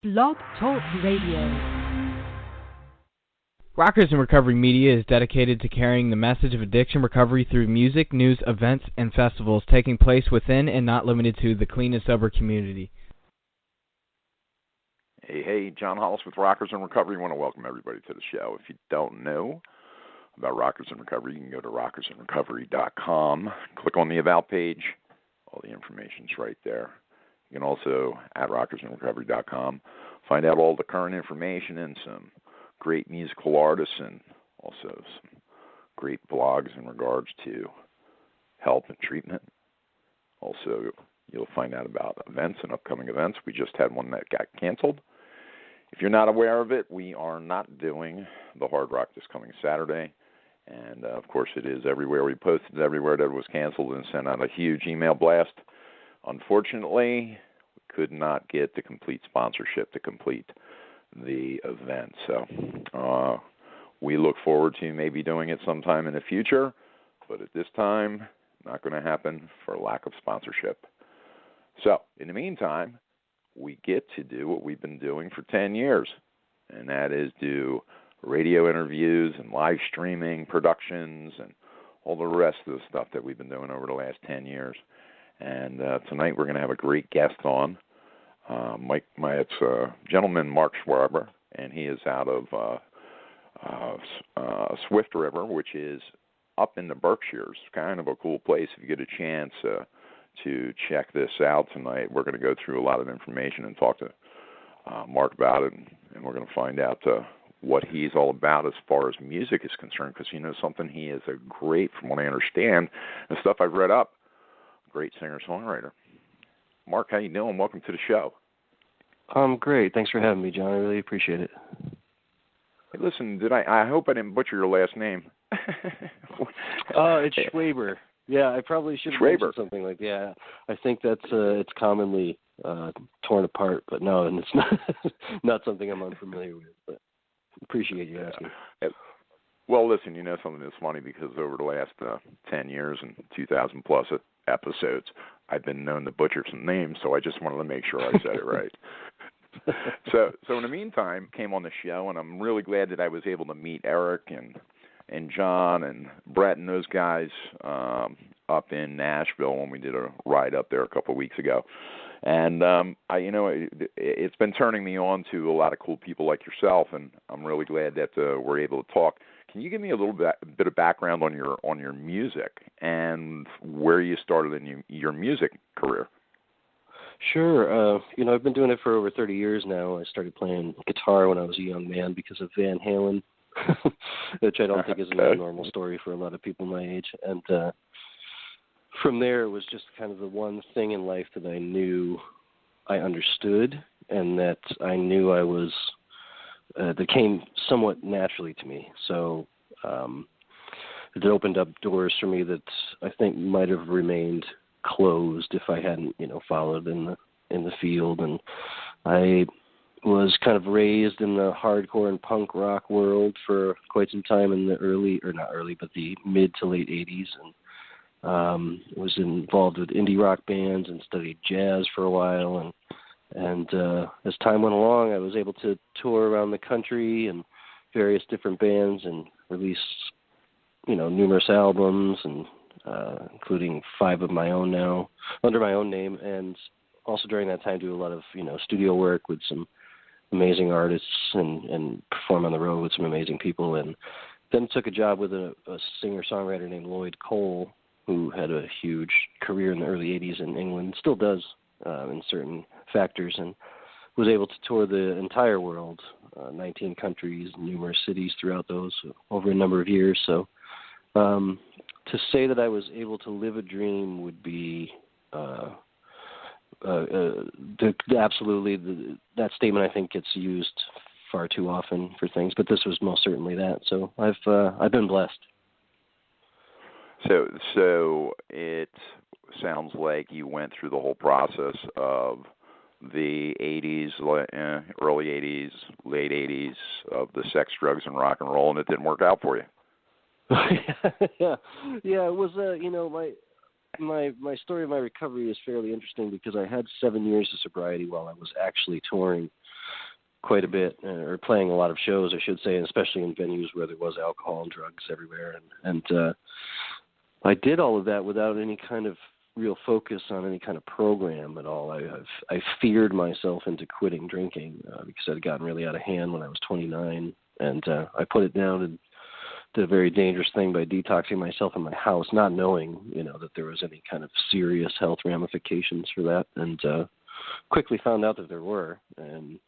Blog Talk Radio. Rockers in Recovery Media is dedicated to carrying the message of addiction recovery through music, news, events, and festivals taking place within and not limited to the clean and sober community. Hey, John Hollis with Rockers in Recovery. I want to welcome everybody to the show. If you don't know about Rockers in Recovery, you can go to rockersinrecovery.com, click on the About page. All the information's right there. You can also, at rockersinrecovery.com, find out all the current information and some great musical artists and also some great blogs in regards to help and treatment. Also, you'll find out about events and upcoming events. We just had one that got canceled. If you're not aware of it, we are not doing the Hard Rock this coming Saturday. And, of course, it is everywhere. We posted it everywhere that it was canceled and sent out a huge email blast. Unfortunately, we could not get the complete sponsorship to complete the event. So we look forward to maybe doing it sometime in the future, but at this time, not going to happen for lack of sponsorship. So in the meantime, we get to do what we've been doing for 10 years, and that is do radio interviews and live streaming productions and all the rest of the stuff that we've been doing over the last 10 years. And tonight we're going to have a great guest on. It's a gentleman, Mark Schwaber, and he is out of Swift River, which is up in the Berkshires. Kind of a cool place if you get a chance to check this out tonight. We're going to go through a lot of information and talk to Mark about it, and we're going to find out what he's all about as far as music is concerned, because you know something, he is a great, from what I understand, the stuff I've read up, great singer-songwriter. Mark, how you doing? Welcome to the show. Great. Thanks for having me, John. I really appreciate it. Hey, listen, I hope I didn't butcher your last name. It's Schwaber. Yeah, I probably should have mentioned something like that. Yeah, I think that's it's commonly torn apart, but no, and it's not not something I'm unfamiliar with. But appreciate you asking. Well, listen, you know something that's funny, because over the last 10 years and 2,000 plus episodes, I've been known to butcher some names, so I just wanted to make sure I said it right. So in the meantime, came on the show, and I'm really glad that I was able to meet Eric and John and Brett and those guys up in Nashville when we did a ride up there a couple of weeks ago. And it's been turning me on to a lot of cool people like yourself, and I'm really glad that we're able to talk. Can you give me a little bit of background on your music and where you started in your music career? Sure. I've been doing it for over 30 years now. I started playing guitar when I was a young man because of Van Halen, which I don't think is a normal story for a lot of people my age. And from there, it was just kind of the one thing in life that I knew I understood, and that I knew I was that came somewhat naturally to me. So it opened up doors for me that I think might have remained closed if I hadn't, followed in the field. And I was kind of raised in the hardcore and punk rock world for quite some time in the the mid to late 80s, and was involved with indie rock bands and studied jazz for a while. And as time went along, I was able to tour around the country and various different bands and release, numerous albums, and including 5 of my own now under my own name. And also during that time, do a lot of, studio work with some amazing artists and perform on the road with some amazing people. And then took a job with a singer-songwriter named Lloyd Cole, who had a huge career in the early 80s in England, still does in certain factors, and was able to tour the entire world, 19 countries, numerous cities throughout those over a number of years. So to say that I was able to live a dream would be absolutely that statement, I think, gets used far too often for things, but this was most certainly that. So I've been blessed. So it sounds like you went through the whole process of the 80s, early 80s, late 80s, of the sex, drugs, and rock and roll, and it didn't work out for you. Yeah. It was my story of my recovery is fairly interesting, because I had 7 years of sobriety while I was actually touring quite a bit, or playing a lot of shows, I should say, especially in venues where there was alcohol and drugs everywhere. And I did all of that without any kind of real focus on any kind of program at all. I feared myself into quitting drinking because it had gotten really out of hand when I was 29, and I put it down and did a very dangerous thing by detoxing myself in my house, not knowing, that there was any kind of serious health ramifications for that, and quickly found out that there were, and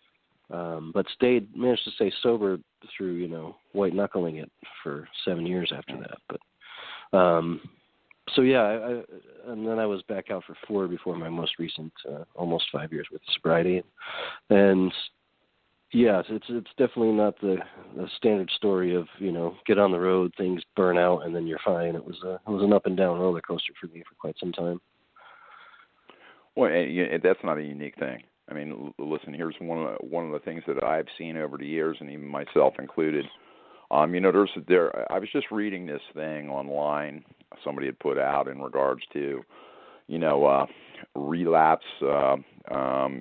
but managed to stay sober through, white knuckling it for 7 years after that. But so yeah, and then I was back out for 4 before my most recent, almost 5 years with sobriety, and yes, it's definitely not the standard story of get on the road, things burn out, and then you're fine. It was an up and down roller coaster for me for quite some time. Well, that's not a unique thing. I mean, listen, here's one of the things that I've seen over the years, and even myself included. I was just reading this thing online somebody had put out in regards to, relapse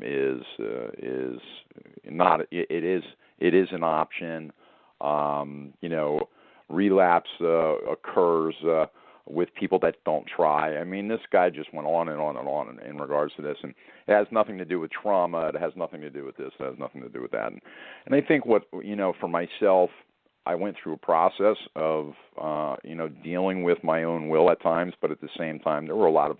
is not. It is an option. Relapse occurs with people that don't try. I mean, this guy just went on and on and on in regards to this, and it has nothing to do with trauma. It has nothing to do with this. It has nothing to do with that. And I think for myself, I went through a process of, dealing with my own will at times, but at the same time, there were a lot of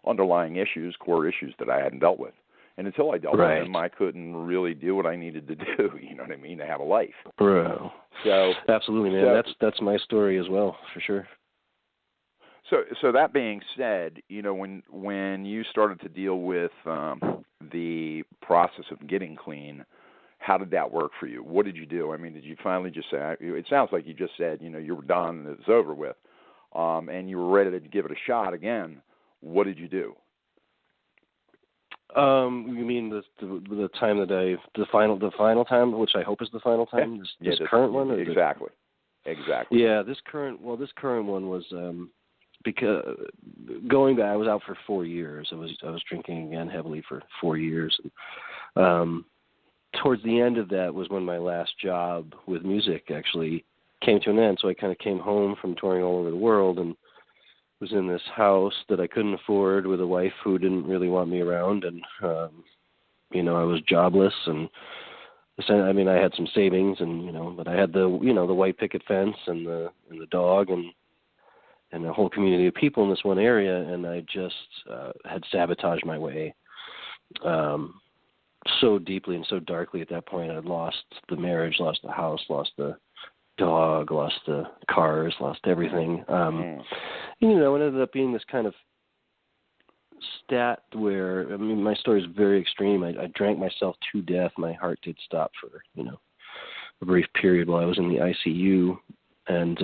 underlying issues, core issues that I hadn't dealt with. And until I dealt with them, I couldn't really do what I needed to do, you know what I mean, to have a life. Bro. So absolutely, man. That's my story as well, for sure. So that being said, when you started to deal with the process of getting clean, how did that work for you? What did you do? I mean, did you finally just say, it sounds like you just said, you were done and it was over with, and you were ready to give it a shot again. What did you do? You mean the time that the final time, which I hope is the final time, this current one? Exactly. Yeah, this current one was, because going back, I was out for 4 years. I was drinking again heavily for 4 years. And, towards the end of that was when my last job with music actually came to an end. So I kind of came home from touring all over the world and was in this house that I couldn't afford with a wife who didn't really want me around. And, I was jobless, and I had some savings, and, but I had the white picket fence and the dog and a whole community of people in this one area. And I just had sabotaged my way so deeply and so darkly at that point. I'd lost the marriage, lost the house, lost the dog, lost the cars, lost everything. It ended up being this kind of stat where, my story is very extreme. I drank myself to death. My heart did stop for, a brief period while I was in the ICU. And,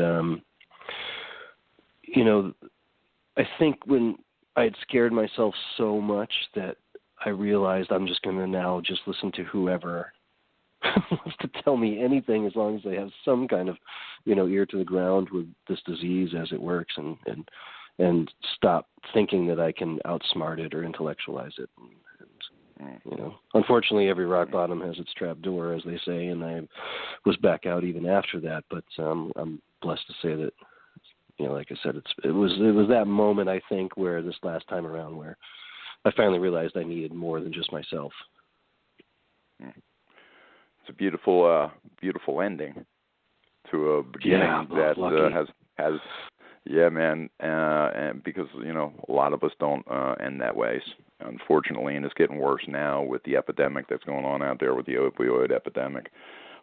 I think when I had scared myself so much that I realized I'm just going to now just listen to whoever wants to tell me anything, as long as they have some kind of, ear to the ground with this disease as it works, and stop thinking that I can outsmart it or intellectualize it. And unfortunately, every rock bottom has its trap door, as they say, and I was back out even after that. But I'm blessed to say that, like I said, it was that moment, I think, where this last time around, where I finally realized I needed more than just myself. It's a beautiful ending to a beginning that has yeah, man. And because a lot of us don't end that way, unfortunately, and it's getting worse now with the epidemic that's going on out there with the opioid epidemic.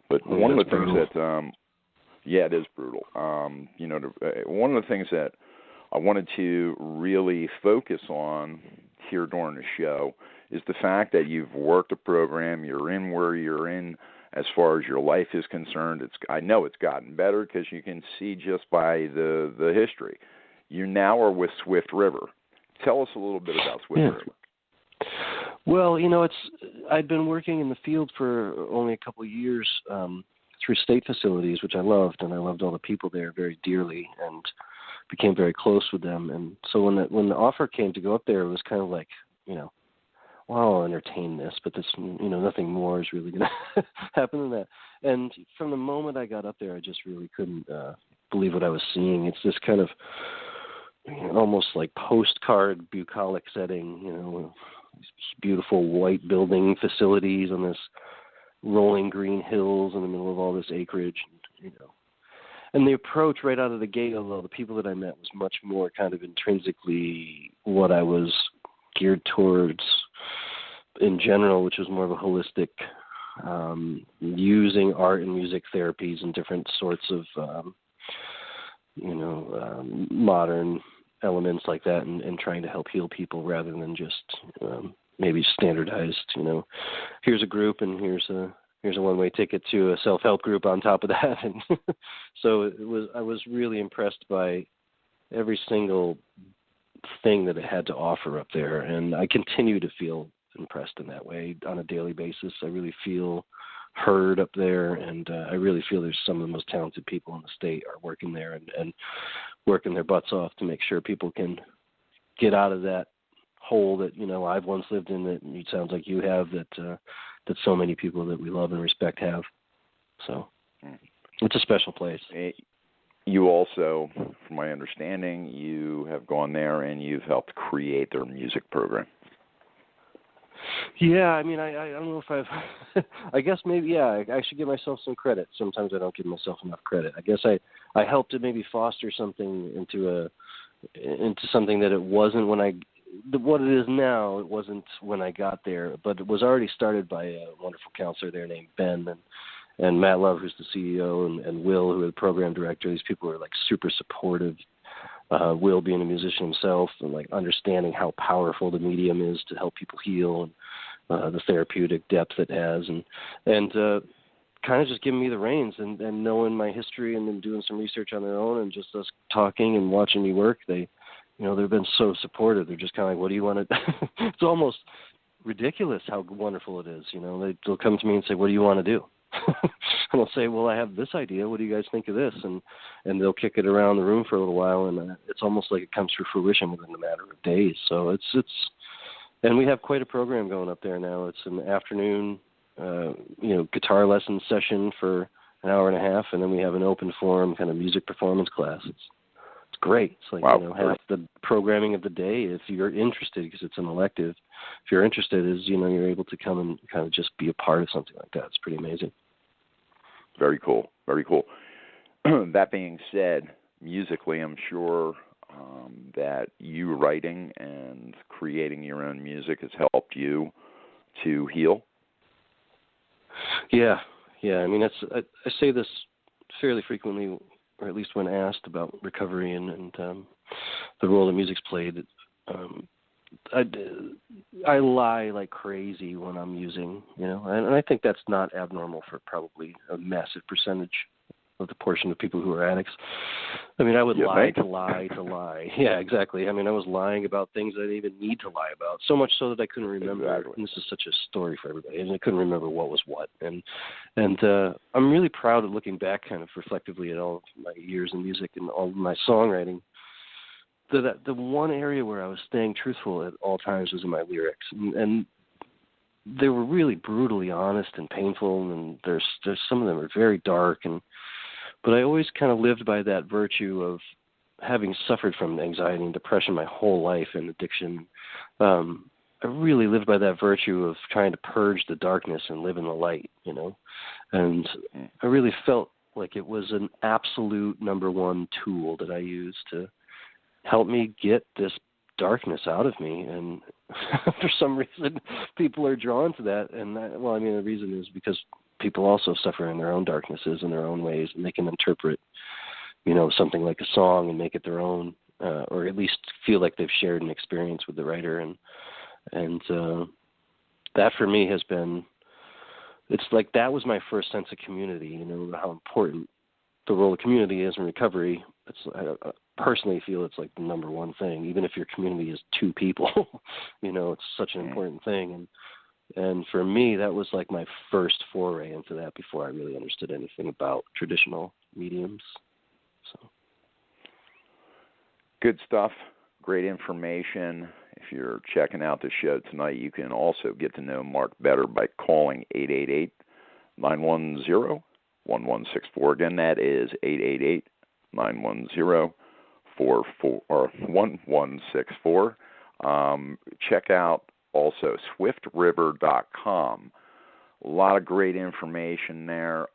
But one of the things that it is brutal. One of the things that I wanted to really focus on here during the show is the fact that you've worked a program, you're in where you're in as far as your life is concerned. I know it's gotten better because you can see just by the history. You now are with Swift River. Tell us a little bit about Swift River. Well, I'd been working in the field for only a couple of years through state facilities, which I loved, and I loved all the people there very dearly, and became very close with them. And so when the offer came to go up there, it was kind of like, well, I'll entertain this, but this, nothing more is really going to happen than that. And from the moment I got up there, I just really couldn't believe what I was seeing. It's this kind of almost like postcard bucolic setting, these beautiful white building facilities on this rolling green hills in the middle of all this acreage, And the approach right out of the gate, although the people that I met was much more kind of intrinsically what I was geared towards in general, which was more of a holistic, using art and music therapies and different sorts of, modern elements like that, and trying to help heal people rather than just maybe standardized, here's a group and here's a one-way ticket to a self-help group on top of that. And so I was really impressed by every single thing that it had to offer up there. And I continue to feel impressed in that way on a daily basis. I really feel heard up there, and I really feel there's some of the most talented people in the state are working there and working their butts off to make sure people can get out of that hole that, I've once lived in, that it sounds like you have, that so many people that we love and respect have. So it's a special place. You also, from my understanding, you have gone there and you've helped create their music program. Yeah, I mean, I don't know if I've, I guess maybe, yeah, I should give myself some credit. Sometimes I don't give myself enough credit. I guess I helped to maybe foster something into something that it wasn't what it is now. It wasn't when I got there, but it was already started by a wonderful counselor there named Ben and Matt Love, who's the CEO, and Will, who is the program director. These people are like super supportive. Will being a musician himself and like understanding how powerful the medium is to help people heal, and the therapeutic depth it has, and kind of just giving me the reins and knowing my history and then doing some research on their own, and just us talking and watching me work. They've been so supportive. They're just kind of like, what do you want to It's almost ridiculous how wonderful it is. They'll come to me and say, what do you want to do? And I'll say, well, I have this idea. What do you guys think of this? And they'll kick it around the room for a little while, and it's almost like it comes to fruition within a matter of days. So it's and we have quite a program going up there now. It's an afternoon, guitar lesson session for an hour and a half, and then we have an open forum kind of music performance class. It's great. It's like, wow, half the programming of the day, if you're interested, because it's an elective, if you're interested, is, you're able to come and kind of just be a part of something like that. It's pretty amazing. Very cool. Very cool. That being said, musically, I'm sure that you writing and creating your own music has helped you to heal. Yeah. I mean, I say this fairly frequently, or at least when asked about recovery and the role that music's played. I lie like crazy when I'm using, and I think that's not abnormal for probably a massive percentage of the portion of people who are addicts. I mean, I would lie to lie. Yeah, exactly. I mean, I was lying about things I didn't even need to lie about, so much so that I couldn't remember. Exactly. And this is such a story for everybody, and I couldn't remember what was what. And I'm really proud of looking back kind of reflectively at all of my years in music and all of my songwriting. The one area where I was staying truthful at all times was in my lyrics, and they were really brutally honest and painful, and there's some of them are very dark, but I always kind of lived by that virtue of having suffered from anxiety and depression my whole life and addiction. I really lived by that virtue of trying to purge the darkness and live in the light, and I really felt like it was an absolute number one tool that I used to help me get this darkness out of me. And for some reason, people are drawn to that. And the reason is because people also suffer in their own darknesses in their own ways, and they can interpret, something like a song and make it their own, or at least feel like they've shared an experience with the writer. And that for me has been, it's like that was my first sense of community, how important the role of community is in recovery. I personally feel it's like the number one thing, even if your community is two people. It's such an important thing. And for me, that was like my first foray into that before I really understood anything about traditional mediums. So, good stuff. Great information. If you're checking out the show tonight, you can also get to know Mark better by calling 888-910-1164. Again, that is 888-910-1164. Check out also swiftriver.com. A lot of great information there.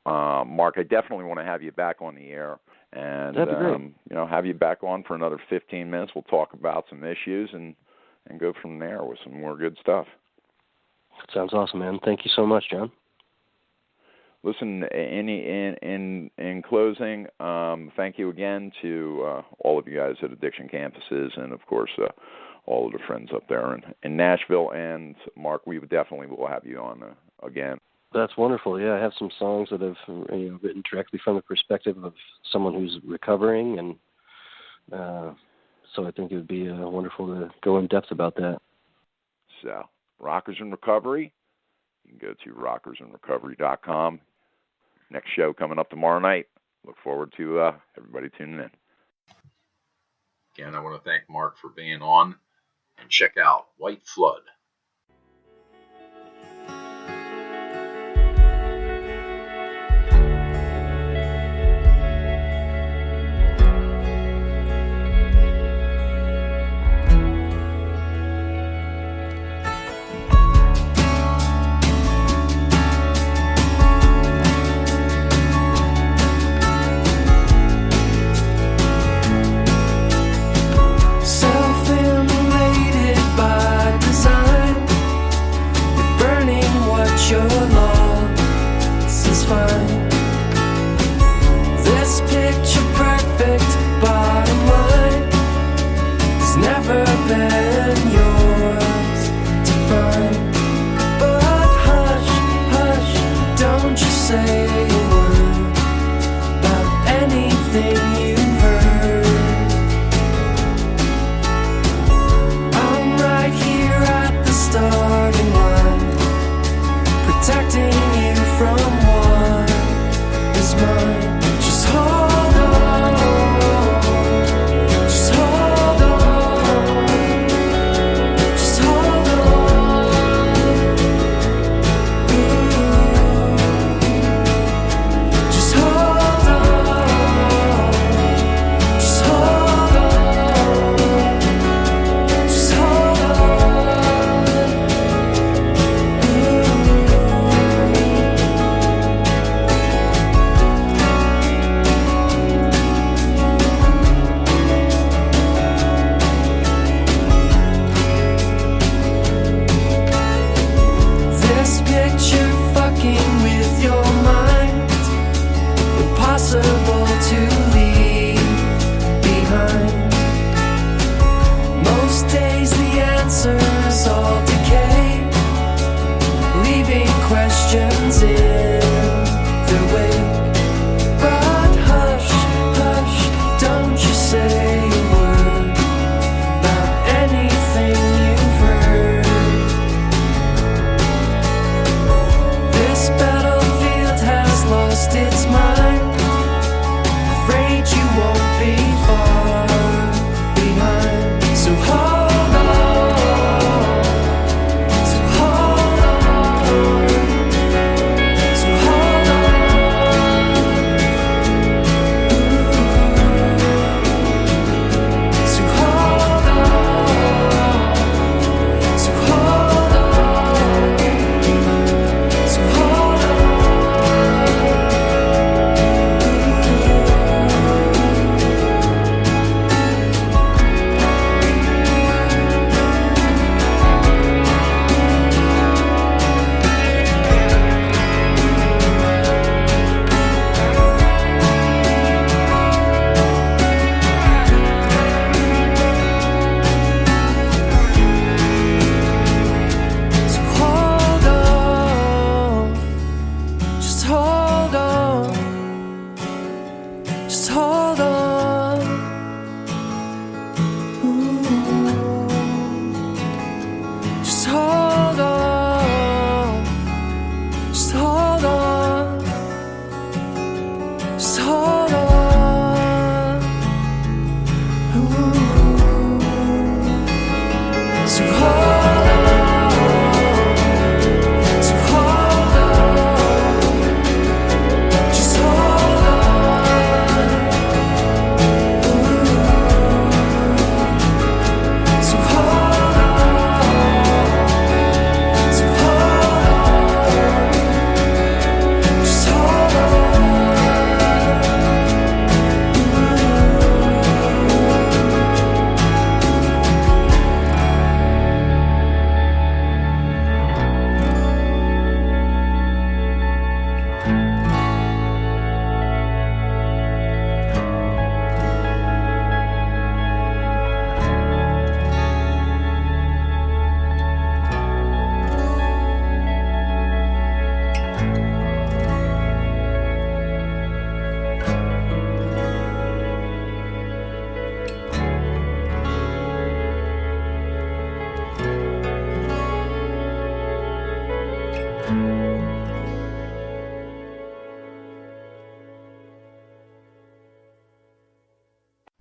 Mark, I definitely want to have you back on the air and have you back on for another 15 minutes. We'll talk about some issues and go from there with some more good stuff. Sounds awesome, man. Thank you so much, John. Listen, in closing, thank you again to all of you guys at Addiction Campuses and, of course, all of the friends up there in Nashville. And, Mark, we definitely will have you on again. That's wonderful. Yeah, I have some songs that have written directly from the perspective of someone who's recovering, and so I think it would be wonderful to go in depth about that. So, Rockers in Recovery, you can go to rockersinrecovery.com. Next show coming up tomorrow night. Look forward to everybody tuning in. Again, I want to thank Mark for being on, and check out White Flood.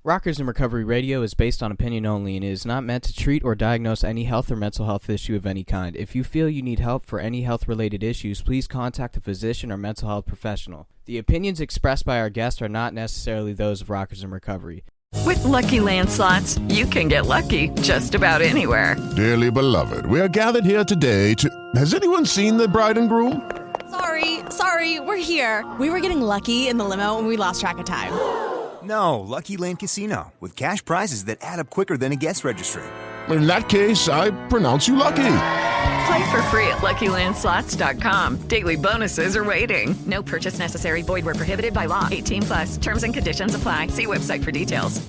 Rockers in Recovery Radio is based on opinion only and is not meant to treat or diagnose any health or mental health issue of any kind. If you feel you need help for any health-related issues, please contact a physician or mental health professional. The opinions expressed by our guests are not necessarily those of Rockers in Recovery. With Lucky Land Slots, you can get lucky just about anywhere. Dearly beloved, we are gathered here today to... Has anyone seen the bride and groom? Sorry, we're here. We were getting lucky in the limo and we lost track of time. No, Lucky Land Casino, with cash prizes that add up quicker than a guest registry. In that case, I pronounce you lucky. Play for free at LuckyLandSlots.com. Daily bonuses are waiting. No purchase necessary. Void where prohibited by law. 18+. Terms and conditions apply. See website for details.